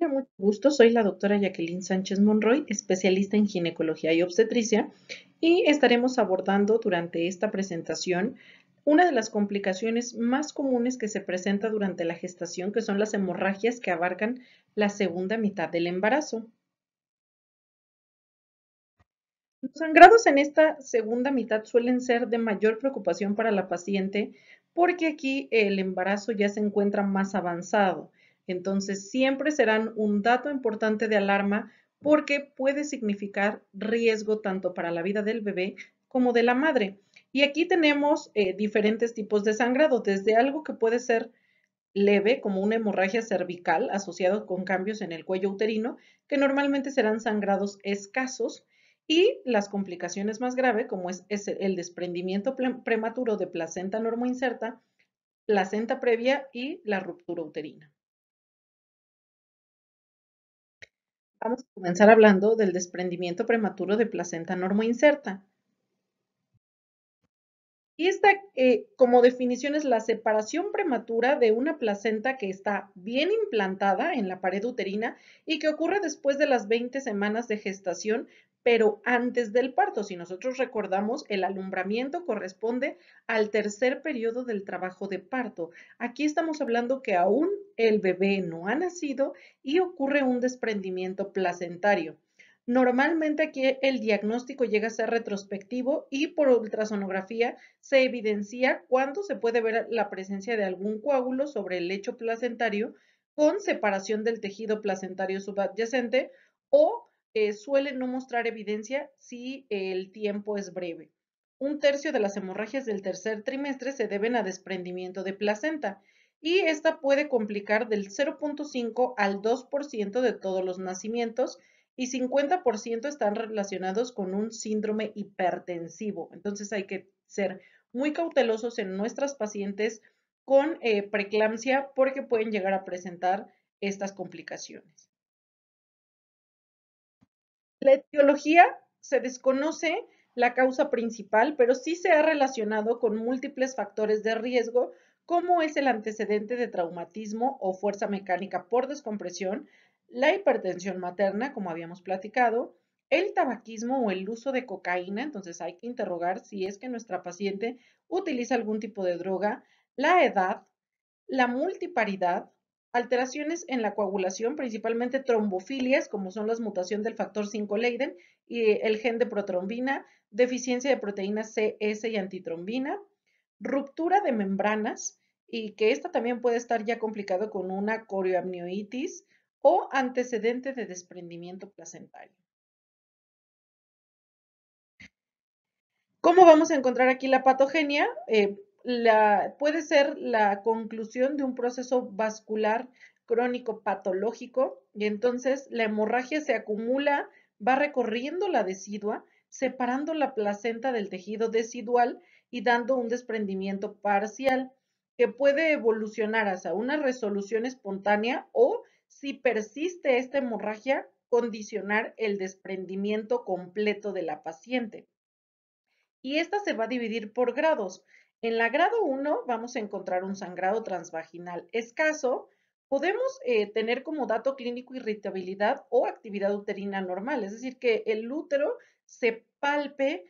Mucho gusto, soy la doctora Jacqueline Sánchez Monroy, especialista en ginecología y obstetricia, y estaremos abordando durante esta presentación una de las complicaciones más comunes que se presenta durante la gestación, que son las hemorragias que abarcan la segunda mitad del embarazo. Los sangrados en esta segunda mitad suelen ser de mayor preocupación para la paciente porque aquí el embarazo ya se encuentra más avanzado. Entonces, siempre serán un dato importante de alarma porque puede significar riesgo tanto para la vida del bebé como de la madre. Y aquí tenemos diferentes tipos de sangrado, desde algo que puede ser leve, como una hemorragia cervical asociado con cambios en el cuello uterino, que normalmente serán sangrados escasos, y las complicaciones más graves, como es el desprendimiento prematuro de placenta normoinserta, placenta previa y la ruptura uterina. Vamos a comenzar hablando del desprendimiento prematuro de placenta normoinserta. Y esta, como definición, es la separación prematura de una placenta que está bien implantada en la pared uterina y que ocurre después de las 20 semanas de gestación, pero antes del parto. Si nosotros recordamos, el alumbramiento corresponde al tercer periodo del trabajo de parto. Aquí estamos hablando que aún el bebé no ha nacido y ocurre un desprendimiento placentario. Normalmente aquí el diagnóstico llega a ser retrospectivo y por ultrasonografía se evidencia cuando se puede ver la presencia de algún coágulo sobre el lecho placentario con separación del tejido placentario subadyacente o suele no mostrar evidencia si el tiempo es breve. Un tercio de las hemorragias del tercer trimestre se deben a desprendimiento de placenta y esta puede complicar del 0.5 al 2% de todos los nacimientos y 50% están relacionados con un síndrome hipertensivo. Entonces hay que ser muy cautelosos en nuestras pacientes con preeclampsia porque pueden llegar a presentar estas complicaciones. La etiología se desconoce la causa principal, pero sí se ha relacionado con múltiples factores de riesgo, como es el antecedente de traumatismo o fuerza mecánica por descompresión, la hipertensión materna, como habíamos platicado, el tabaquismo o el uso de cocaína. Entonces hay que interrogar si es que nuestra paciente utiliza algún tipo de droga, la edad, la multiparidad, alteraciones en la coagulación, principalmente trombofilias, como son la mutación del factor 5 Leiden y el gen de protrombina, deficiencia de proteínas C, S y antitrombina, ruptura de membranas, y que esta también puede estar ya complicado con una corioamnionitis o antecedente de desprendimiento placentario. ¿Cómo vamos a encontrar aquí la patogenia? Puede ser la conclusión de un proceso vascular crónico patológico y entonces la hemorragia se acumula, va recorriendo la decidua, separando la placenta del tejido decidual y dando un desprendimiento parcial que puede evolucionar hacia una resolución espontánea o, si persiste esta hemorragia, condicionar el desprendimiento completo de la paciente. Y esta se va a dividir por grados. En la grado 1 vamos a encontrar un sangrado transvaginal escaso. Podemos tener como dato clínico irritabilidad o actividad uterina normal, es decir, que el útero se palpe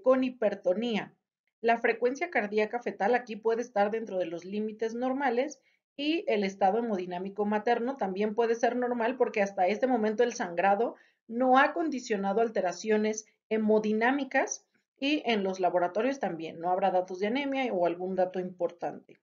con hipertonía. La frecuencia cardíaca fetal aquí puede estar dentro de los límites normales y el estado hemodinámico materno también puede ser normal porque hasta este momento el sangrado no ha condicionado alteraciones hemodinámicas y en los laboratorios también no habrá datos de anemia o algún dato importante.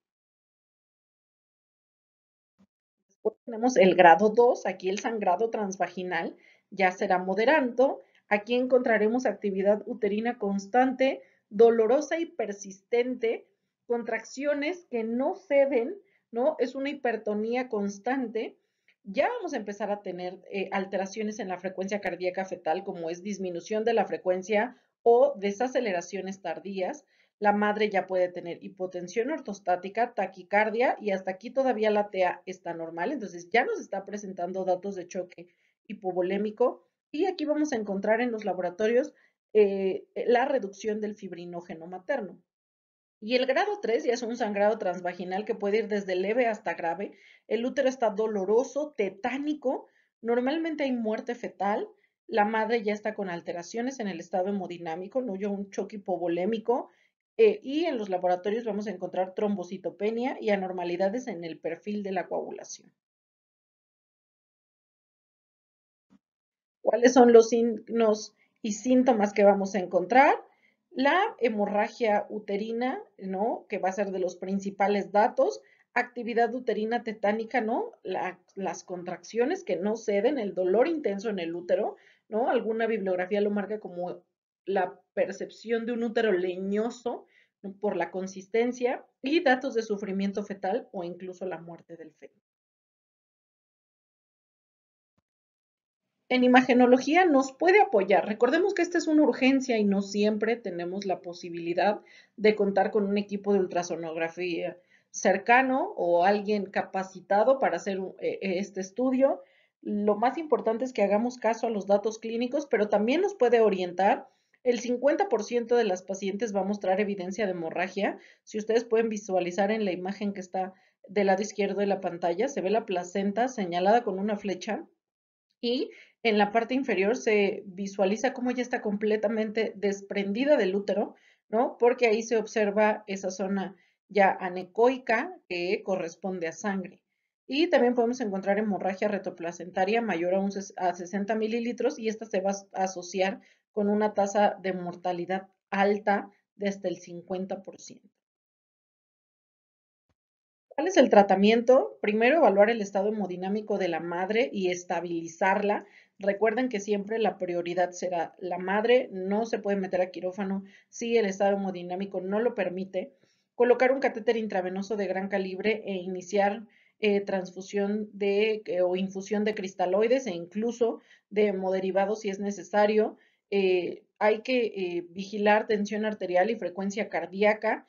Después tenemos el grado 2, aquí el sangrado transvaginal ya será moderado. Aquí encontraremos actividad uterina constante, dolorosa y persistente, contracciones que no ceden, ¿no? Es una hipertonía constante. Ya vamos a empezar a tener alteraciones en la frecuencia cardíaca fetal, como es disminución de la frecuencia o desaceleraciones tardías. La madre ya puede tener hipotensión ortostática, taquicardia y hasta aquí todavía la TA está normal. Entonces ya nos está presentando datos de choque hipovolémico y aquí vamos a encontrar en los laboratorios la reducción del fibrinógeno materno. Y el grado 3 ya es un sangrado transvaginal que puede ir desde leve hasta grave. El útero está doloroso, tetánico, normalmente hay muerte fetal, la madre ya está con alteraciones en el estado hemodinámico, no hay un choque hipovolémico, y en los laboratorios vamos a encontrar trombocitopenia y anormalidades en el perfil de la coagulación. ¿Cuáles son los signos y síntomas que vamos a encontrar? La hemorragia uterina, ¿no? Que va a ser de los principales datos. Actividad uterina tetánica, ¿no? Las contracciones que no ceden, el dolor intenso en el útero, ¿no? Alguna bibliografía lo marca como la percepción de un útero leñoso, ¿no? Por la consistencia y datos de sufrimiento fetal o incluso la muerte del feto. En imagenología nos puede apoyar. Recordemos que esta es una urgencia y no siempre tenemos la posibilidad de contar con un equipo de ultrasonografía cercano o alguien capacitado para hacer este estudio. Lo más importante es que hagamos caso a los datos clínicos, pero también nos puede orientar. El 50% de las pacientes va a mostrar evidencia de hemorragia. Si ustedes pueden visualizar en la imagen que está del lado izquierdo de la pantalla, se ve la placenta señalada con una flecha y en la parte inferior se visualiza cómo ya está completamente desprendida del útero, ¿no? Porque ahí se observa esa zona ya anecoica que corresponde a sangre. Y también podemos encontrar hemorragia retroplacentaria mayor a 60 mililitros y esta se va a asociar con una tasa de mortalidad alta de hasta el 50%. ¿Cuál es el tratamiento? Primero, evaluar el estado hemodinámico de la madre y estabilizarla. Recuerden que siempre la prioridad será la madre, no se puede meter a quirófano si el estado hemodinámico no lo permite. Colocar un catéter intravenoso de gran calibre e iniciar transfusión o infusión de cristaloides e incluso de hemoderivados si es necesario. Hay que vigilar tensión arterial y frecuencia cardíaca,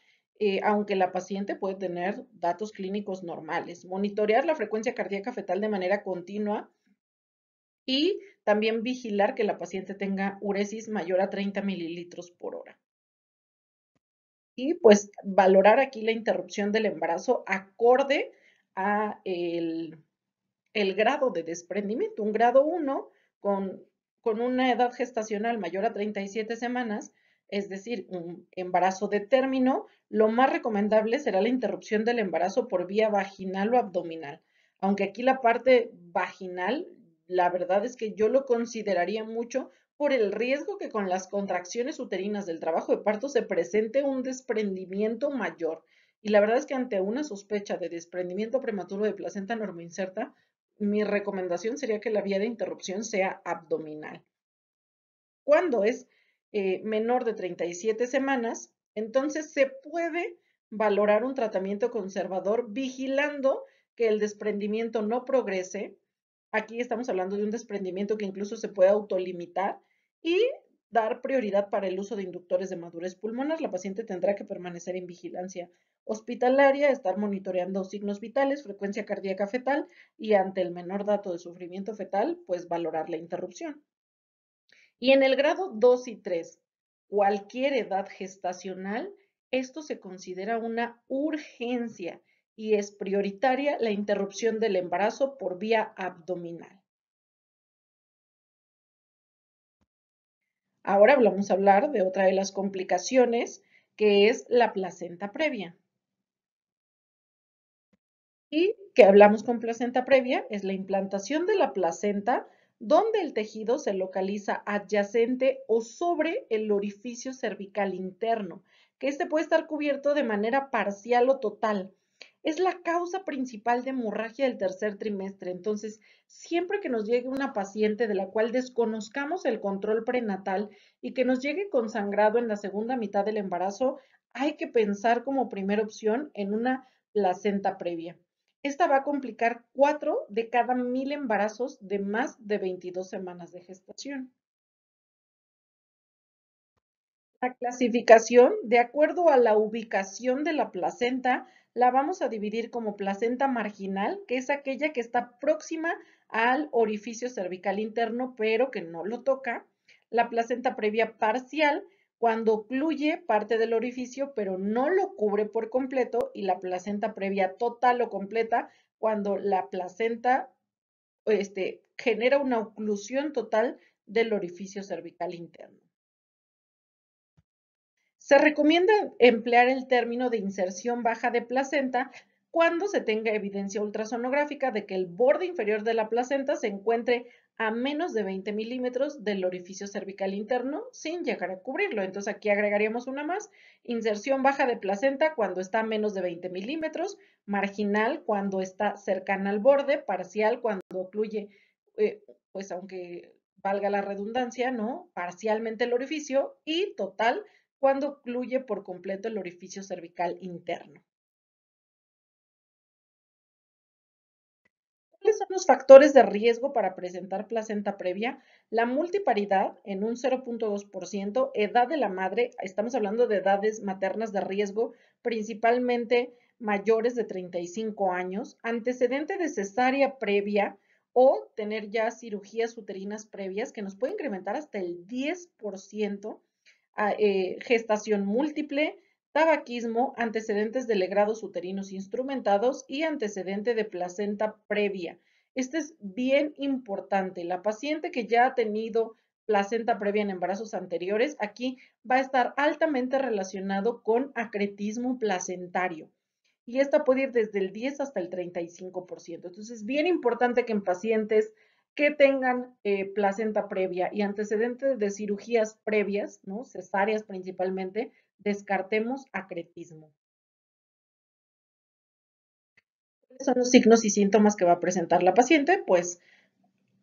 aunque la paciente puede tener datos clínicos normales. Monitorear la frecuencia cardíaca fetal de manera continua y también vigilar que la paciente tenga uresis mayor a 30 mililitros por hora. Y pues valorar aquí la interrupción del embarazo acorde a el grado de desprendimiento. Un grado 1 con una edad gestacional mayor a 37 semanas, es decir, un embarazo de término, lo más recomendable será la interrupción del embarazo por vía vaginal o abdominal. Aunque aquí la parte vaginal, la verdad es que yo lo consideraría mucho por el riesgo que con las contracciones uterinas del trabajo de parto se presente un desprendimiento mayor. Y la verdad es que ante una sospecha de desprendimiento prematuro de placenta normoinserta, mi recomendación sería que la vía de interrupción sea abdominal. Cuando es menor de 37 semanas, entonces se puede valorar un tratamiento conservador vigilando que el desprendimiento no progrese. Aquí estamos hablando de un desprendimiento que incluso se puede autolimitar y dar prioridad para el uso de inductores de madurez pulmonar. La paciente tendrá que permanecer en vigilancia hospitalaria, estar monitoreando signos vitales, frecuencia cardíaca fetal y ante el menor dato de sufrimiento fetal, pues valorar la interrupción. Y en el grado 2 y 3, cualquier edad gestacional, esto se considera una urgencia y es prioritaria la interrupción del embarazo por vía abdominal. Ahora vamos a hablar de otra de las complicaciones, que es la placenta previa. Y que hablamos con placenta previa es la implantación de la placenta donde el tejido se localiza adyacente o sobre el orificio cervical interno, que este puede estar cubierto de manera parcial o total. Es la causa principal de hemorragia del tercer trimestre. Entonces, siempre que nos llegue una paciente de la cual desconozcamos el control prenatal y que nos llegue con sangrado en la segunda mitad del embarazo, hay que pensar como primera opción en una placenta previa. Esta va a complicar 4 de cada 1000 embarazos de más de 22 semanas de gestación. La clasificación, de acuerdo a la ubicación de la placenta, la vamos a dividir como placenta marginal, que es aquella que está próxima al orificio cervical interno, pero que no lo toca. La placenta previa parcial, cuando ocluye parte del orificio, pero no lo cubre por completo, y la placenta previa total o completa, cuando la placenta genera una oclusión total del orificio cervical interno. Se recomienda emplear el término de inserción baja de placenta cuando se tenga evidencia ultrasonográfica de que el borde inferior de la placenta se encuentre a menos de 20 milímetros del orificio cervical interno sin llegar a cubrirlo. Entonces aquí agregaríamos una más: inserción baja de placenta cuando está a menos de 20 milímetros, marginal cuando está cercana al borde, parcial cuando ocluye, pues aunque valga la redundancia, ¿no? Parcialmente el orificio, y total cuando ocluye por completo el orificio cervical interno. ¿Cuáles son los factores de riesgo para presentar placenta previa? La multiparidad en un 0.2%, edad de la madre, estamos hablando de edades maternas de riesgo, principalmente mayores de 35 años, antecedente de cesárea previa o tener ya cirugías uterinas previas que nos puede incrementar hasta el 10%, gestación múltiple, tabaquismo, antecedentes de legrados uterinos instrumentados y antecedente de placenta previa. Este es bien importante. La paciente que ya ha tenido placenta previa en embarazos anteriores, aquí va a estar altamente relacionado con acretismo placentario. Y esta puede ir desde el 10 hasta el 35%. Entonces, es bien importante que en pacientes que tengan placenta previa y antecedentes de cirugías previas, ¿no? Cesáreas principalmente, descartemos acretismo. ¿Cuáles son los signos y síntomas que va a presentar la paciente? Pues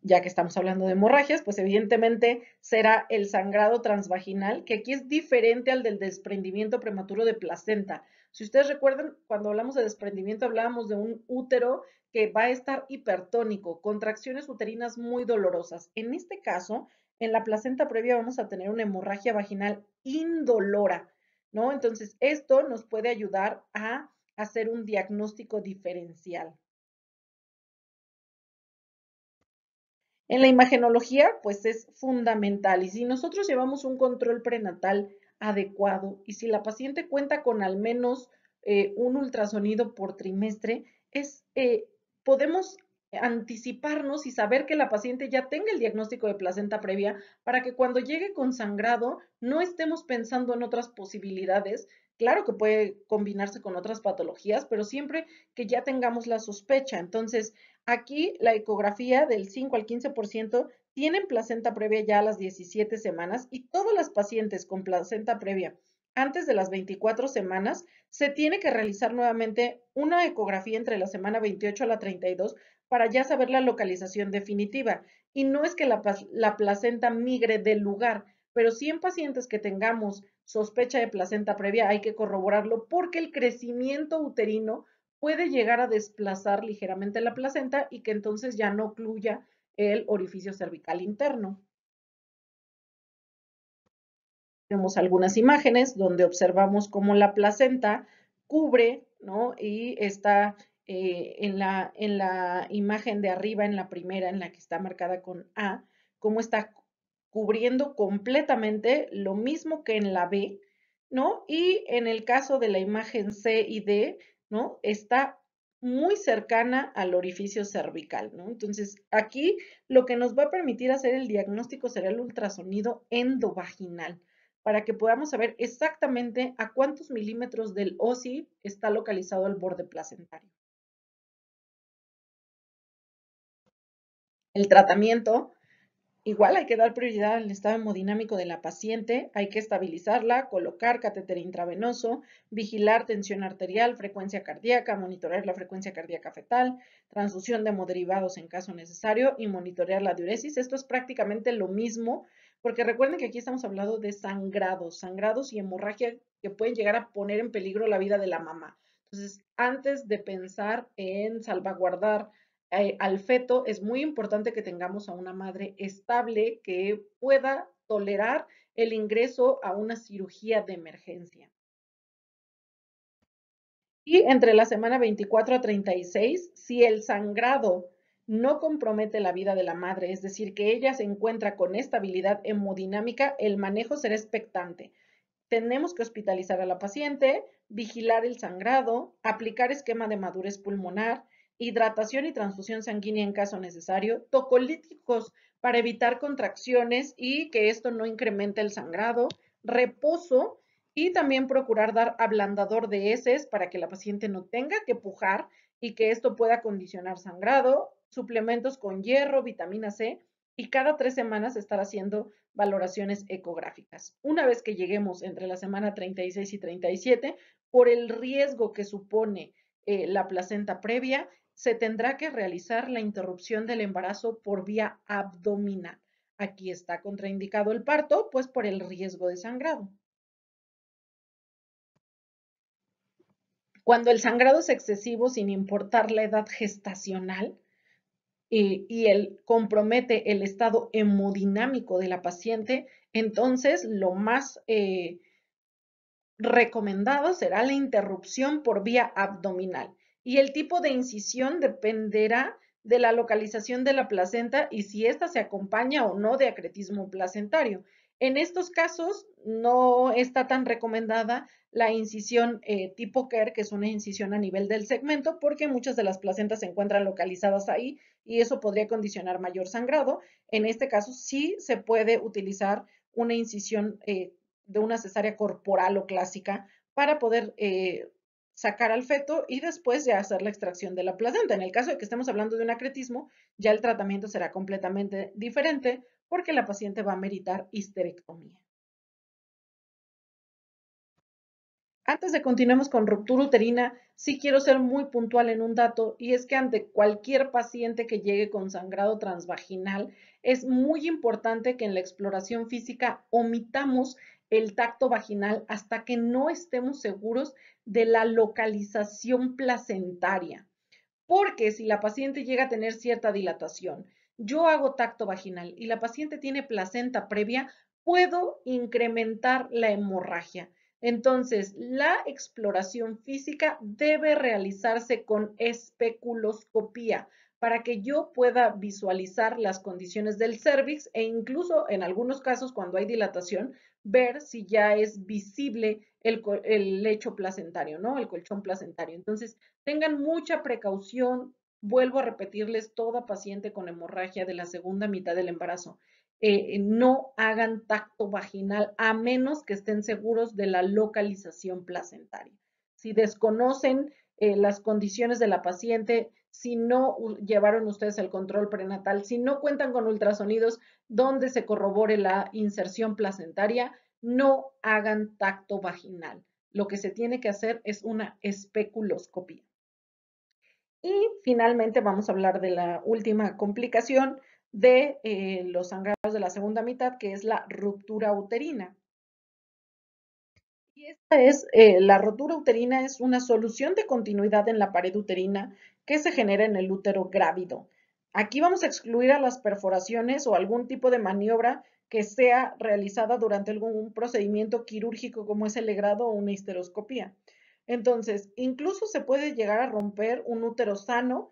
ya que estamos hablando de hemorragias, pues evidentemente será el sangrado transvaginal, que aquí es diferente al del desprendimiento prematuro de placenta. Si ustedes recuerdan, cuando hablamos de desprendimiento hablábamos de un útero que va a estar hipertónico, contracciones uterinas muy dolorosas. En este caso, en la placenta previa vamos a tener una hemorragia vaginal indolora, ¿no? Entonces, esto nos puede ayudar a hacer un diagnóstico diferencial. En la imagenología, pues es fundamental. Y si nosotros llevamos un control prenatal adecuado y si la paciente cuenta con al menos un ultrasonido por trimestre, podemos anticiparnos y saber que la paciente ya tenga el diagnóstico de placenta previa para que cuando llegue con sangrado no estemos pensando en otras posibilidades. Claro que puede combinarse con otras patologías, pero siempre que ya tengamos la sospecha. Entonces, aquí la ecografía del 5 al 15% tienen placenta previa ya a las 17 semanas, y todas las pacientes con placenta previa antes de las 24 semanas se tiene que realizar nuevamente una ecografía entre la semana 28 a la 32 para ya saber la localización definitiva. Y no es que la placenta migre del lugar, pero sí en pacientes que tengamos sospecha de placenta previa hay que corroborarlo porque el crecimiento uterino puede llegar a desplazar ligeramente la placenta y que entonces ya no ocluya el orificio cervical interno. Tenemos algunas imágenes donde observamos cómo la placenta cubre, ¿no? Y está en la imagen de arriba, en la primera, en la que está marcada con A, cómo está cubriendo completamente, lo mismo que en la B, ¿no? Y en el caso de la imagen C y D, ¿no? Está muy cercana al orificio cervical, ¿no? Entonces, aquí lo que nos va a permitir hacer el diagnóstico será el ultrasonido endovaginal, para que podamos saber exactamente a cuántos milímetros del OSI está localizado el borde placentario. El tratamiento, igual hay que dar prioridad al estado hemodinámico de la paciente, hay que estabilizarla, colocar catéter intravenoso, vigilar tensión arterial, frecuencia cardíaca, monitorear la frecuencia cardíaca fetal, transfusión de hemoderivados en caso necesario y monitorear la diuresis. Esto es prácticamente lo mismo, porque recuerden que aquí estamos hablando de sangrados y hemorragia que pueden llegar a poner en peligro la vida de la mamá. Entonces, antes de pensar en salvaguardar al feto, es muy importante que tengamos a una madre estable que pueda tolerar el ingreso a una cirugía de emergencia. Y entre la semana 24 a 36, si el sangrado no compromete la vida de la madre, es decir, que ella se encuentra con estabilidad hemodinámica, el manejo será expectante. tenemos que hospitalizar a la paciente, vigilar el sangrado, aplicar esquema de madurez pulmonar, hidratación y transfusión sanguínea en caso necesario, tocolíticos para evitar contracciones y que esto no incremente el sangrado, reposo y también procurar dar ablandador de heces para que la paciente no tenga que pujar y que esto pueda condicionar sangrado, suplementos con hierro, vitamina C y cada 3 semanas estar haciendo valoraciones ecográficas. Una vez que lleguemos entre la semana 36 y 37, por el riesgo que supone la placenta previa, se tendrá que realizar la interrupción del embarazo por vía abdominal. Aquí está contraindicado el parto, pues por el riesgo de sangrado. Cuando el sangrado es excesivo, sin importar la edad gestacional, y él compromete el estado hemodinámico de la paciente, entonces lo más recomendado será la interrupción por vía abdominal. Y el tipo de incisión dependerá de la localización de la placenta y si ésta se acompaña o no de acretismo placentario. En estos casos no está tan recomendada la incisión tipo Kerr, que es una incisión a nivel del segmento, porque muchas de las placentas se encuentran localizadas ahí y eso podría condicionar mayor sangrado. En este caso sí se puede utilizar una incisión de una cesárea corporal o clásica para poder sacar al feto y después ya hacer la extracción de la placenta. En el caso de que estemos hablando de un acretismo, ya el tratamiento será completamente diferente porque la paciente va a meritar histerectomía. Antes de continuemos con ruptura uterina, sí quiero ser muy puntual en un dato y es que ante cualquier paciente que llegue con sangrado transvaginal, es muy importante que en la exploración física omitamos el tacto vaginal hasta que no estemos seguros de la localización placentaria. Porque si la paciente llega a tener cierta dilatación, yo hago tacto vaginal y la paciente tiene placenta previa, puedo incrementar la hemorragia. Entonces, la exploración física debe realizarse con especuloscopía para que yo pueda visualizar las condiciones del cérvix e incluso en algunos casos cuando hay dilatación, ver si ya es visible el lecho placentario, ¿no? El colchón placentario. Entonces, tengan mucha precaución. Vuelvo a repetirles, toda paciente con hemorragia de la segunda mitad del embarazo, no hagan tacto vaginal a menos que estén seguros de la localización placentaria. Si desconocen las condiciones de la paciente, si no llevaron ustedes el control prenatal, si no cuentan con ultrasonidos donde se corrobore la inserción placentaria, no hagan tacto vaginal. Lo que se tiene que hacer es una especuloscopía. Y finalmente vamos a hablar de la última complicación de los sangrados de la segunda mitad, que es la ruptura uterina. Y esta es, la rotura uterina es una solución de continuidad en la pared uterina que se genera en el útero grávido. Aquí vamos a excluir a las perforaciones o algún tipo de maniobra que sea realizada durante algún procedimiento quirúrgico como es el legrado o una histeroscopía. Entonces, incluso se puede llegar a romper un útero sano,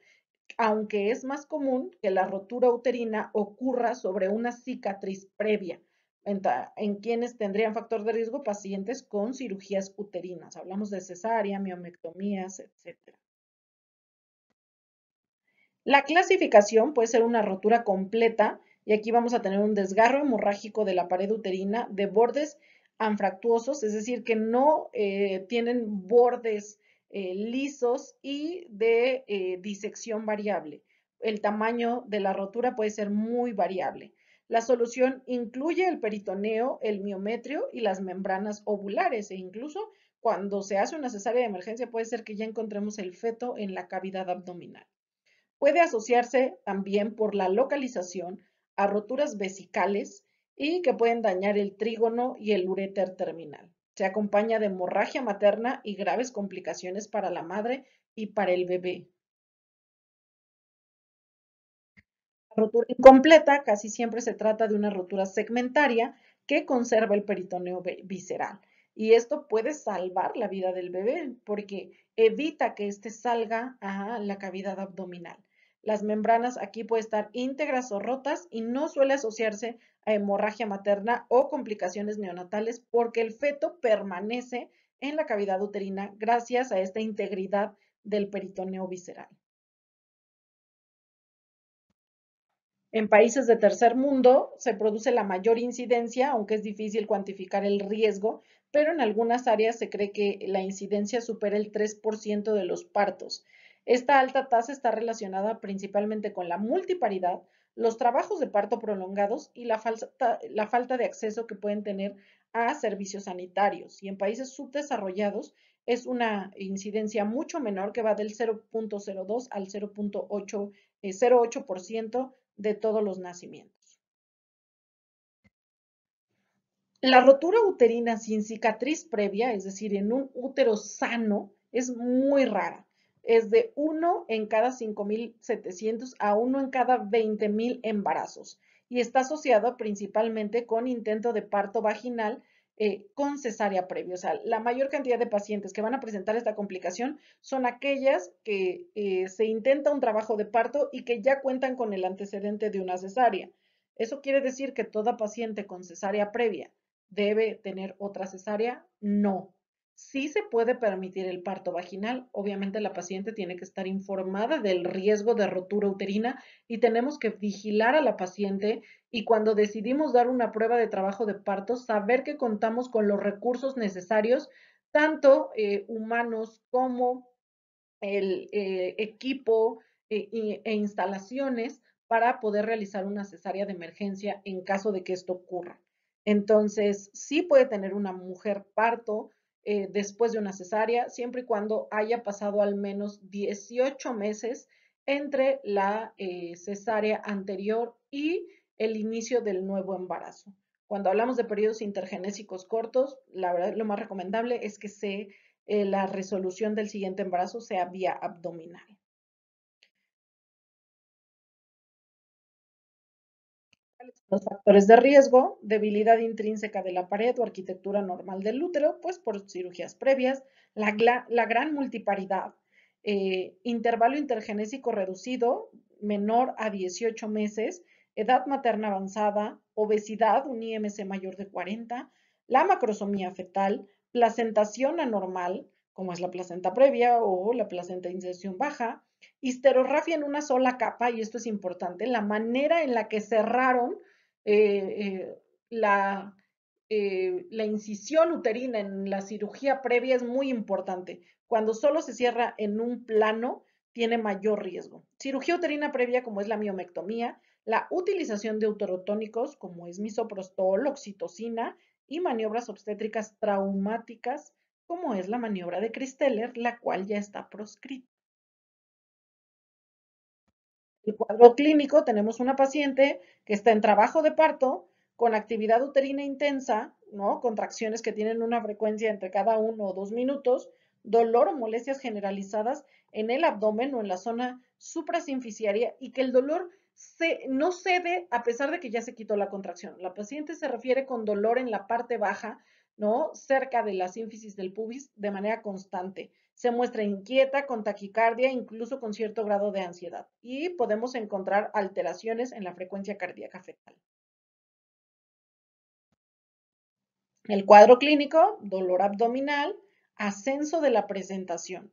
aunque es más común que la rotura uterina ocurra sobre una cicatriz previa. En quienes tendrían factor de riesgo pacientes con cirugías uterinas. Hablamos de cesárea, miomectomías, etcétera. La clasificación puede ser una rotura completa y aquí vamos a tener un desgarro hemorrágico de la pared uterina de bordes anfractuosos, es decir, que no tienen bordes lisos y de disección variable. El tamaño de la rotura puede ser muy variable. La solución incluye el peritoneo, el miometrio y las membranas ovulares e incluso cuando se hace una cesárea de emergencia puede ser que ya encontremos el feto en la cavidad abdominal. Puede asociarse también por la localización a roturas vesicales y que pueden dañar el trígono y el uréter terminal. Se acompaña de hemorragia materna y graves complicaciones para la madre y para el bebé. La rotura incompleta casi siempre se trata de una rotura segmentaria que conserva el peritoneo visceral. Y esto puede salvar la vida del bebé porque evita que éste salga a la cavidad abdominal. Las membranas aquí pueden estar íntegras o rotas y no suele asociarse a hemorragia materna o complicaciones neonatales porque el feto permanece en la cavidad uterina gracias a esta integridad del peritoneo visceral. En países de tercer mundo se produce la mayor incidencia, aunque es difícil cuantificar el riesgo, pero en algunas áreas se cree que la incidencia supera el 3% de los partos. Esta alta tasa está relacionada principalmente con la multiparidad, los trabajos de parto prolongados y la falta de acceso que pueden tener a servicios sanitarios. Y en países subdesarrollados es una incidencia mucho menor que va del 0.02 al 0.08% de todos los nacimientos. La rotura uterina sin cicatriz previa, es decir, en un útero sano, es muy rara. Es de 1 en cada 5.700 a 1 en cada 20.000 embarazos y está asociado principalmente con intento de parto vaginal con cesárea previa. O sea, la mayor cantidad de pacientes que van a presentar esta complicación son aquellas que se intenta un trabajo de parto y que ya cuentan con el antecedente de una cesárea. Eso quiere decir que toda paciente con cesárea previa debe tener otra cesárea. No. Sí se puede permitir el parto vaginal. Obviamente la paciente tiene que estar informada del riesgo de rotura uterina y tenemos que vigilar a la paciente y cuando decidimos dar una prueba de trabajo de parto, saber que contamos con los recursos necesarios, tanto humanos como el equipo e instalaciones para poder realizar una cesárea de emergencia en caso de que esto ocurra. Entonces, sí puede tener una mujer parto después de una cesárea, siempre y cuando haya pasado al menos 18 meses entre la cesárea anterior y el inicio del nuevo embarazo. Cuando hablamos de periodos intergenésicos cortos, la verdad lo más recomendable es que se la resolución del siguiente embarazo sea vía abdominal. Los factores de riesgo, debilidad intrínseca de la pared o arquitectura normal del útero, pues por cirugías previas, la gran multiparidad, intervalo intergenésico reducido, menor a 18 meses, edad materna avanzada, obesidad, un IMC mayor de 40, la macrosomía fetal, placentación anormal, como es la placenta previa o la placenta de inserción baja, histerorrafia en una sola capa, y esto es importante, la manera en la que cerraron eh, eh, la, la incisión uterina en la cirugía previa es muy importante. Cuando solo se cierra en un plano, tiene mayor riesgo. Cirugía uterina previa, como es la miomectomía, la utilización de uterotónicos, como es misoprostol, oxitocina, y maniobras obstétricas traumáticas, como es la maniobra de Christeller, la cual ya está proscrita. El cuadro clínico, tenemos una paciente que está en trabajo de parto con actividad uterina intensa, ¿no? Contracciones que tienen una frecuencia entre cada 1 o 2 minutos, dolor o molestias generalizadas en el abdomen o en la zona suprasinficiaria y que el dolor no cede a pesar de que ya se quitó la contracción. La paciente se refiere con dolor en la parte baja, ¿no? Cerca de la sínfisis del pubis de manera constante. Se muestra inquieta, con taquicardia, incluso con cierto grado de ansiedad. Y podemos encontrar alteraciones en la frecuencia cardíaca fetal. El cuadro clínico, dolor abdominal, ascenso de la presentación.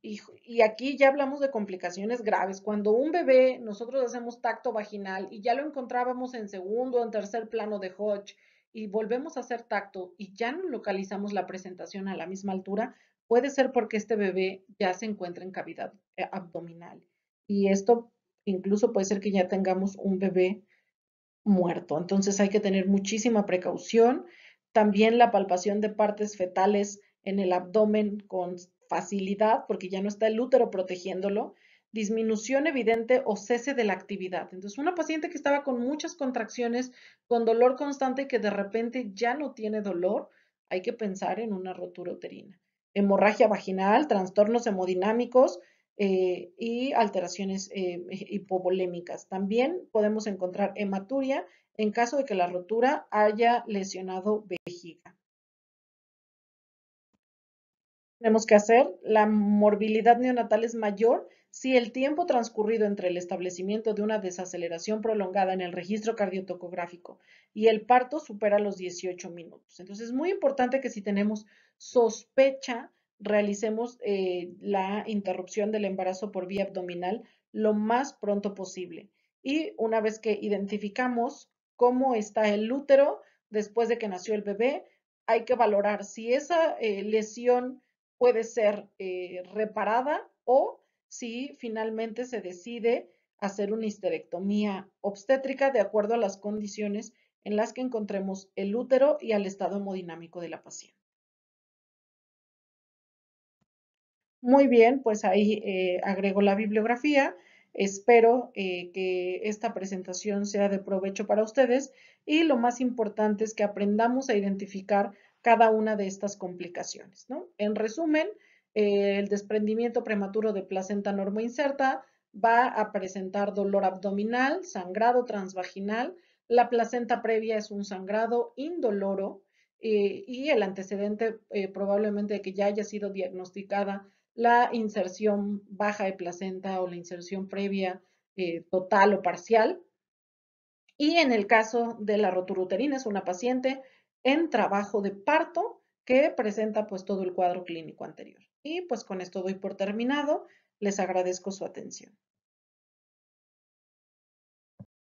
Y aquí ya hablamos de complicaciones graves. Cuando un bebé, nosotros hacemos tacto vaginal y ya lo encontrábamos en segundo o en tercer plano de Hodge y volvemos a hacer tacto y ya no localizamos la presentación a la misma altura, puede ser porque este bebé ya se encuentra en cavidad abdominal. Y esto incluso puede ser que ya tengamos un bebé muerto. Entonces hay que tener muchísima precaución. También la palpación de partes fetales en el abdomen con facilidad, porque ya no está el útero protegiéndolo. Disminución evidente o cese de la actividad. Entonces, una paciente que estaba con muchas contracciones, con dolor constante y que de repente ya no tiene dolor, hay que pensar en una rotura uterina. Hemorragia vaginal, trastornos hemodinámicos, y alteraciones hipovolémicas. También podemos encontrar hematuria en caso de que la rotura haya lesionado vejiga. Tenemos que hacer, la morbilidad neonatal es mayor Si el tiempo transcurrido entre el establecimiento de una desaceleración prolongada en el registro cardiotocográfico y el parto supera los 18 minutos. Entonces, es muy importante que si tenemos sospecha, realicemos la interrupción del embarazo por vía abdominal lo más pronto posible. Y una vez que identificamos cómo está el útero después de que nació el bebé, hay que valorar si esa lesión puede ser reparada o si finalmente se decide hacer una histerectomía obstétrica de acuerdo a las condiciones en las que encontremos el útero y al estado hemodinámico de la paciente. Muy bien, pues ahí agrego la bibliografía. Espero que esta presentación sea de provecho para ustedes y lo más importante es que aprendamos a identificar cada una de estas complicaciones, ¿no? En resumen, el desprendimiento prematuro de placenta normoinserta va a presentar dolor abdominal, sangrado transvaginal. La placenta previa es un sangrado indoloro y el antecedente probablemente de que ya haya sido diagnosticada la inserción baja de placenta o la inserción previa total o parcial. Y en el caso de la rotura uterina es una paciente en trabajo de parto que presenta pues todo el cuadro clínico anterior. Y pues con esto doy por terminado. Les agradezco su atención.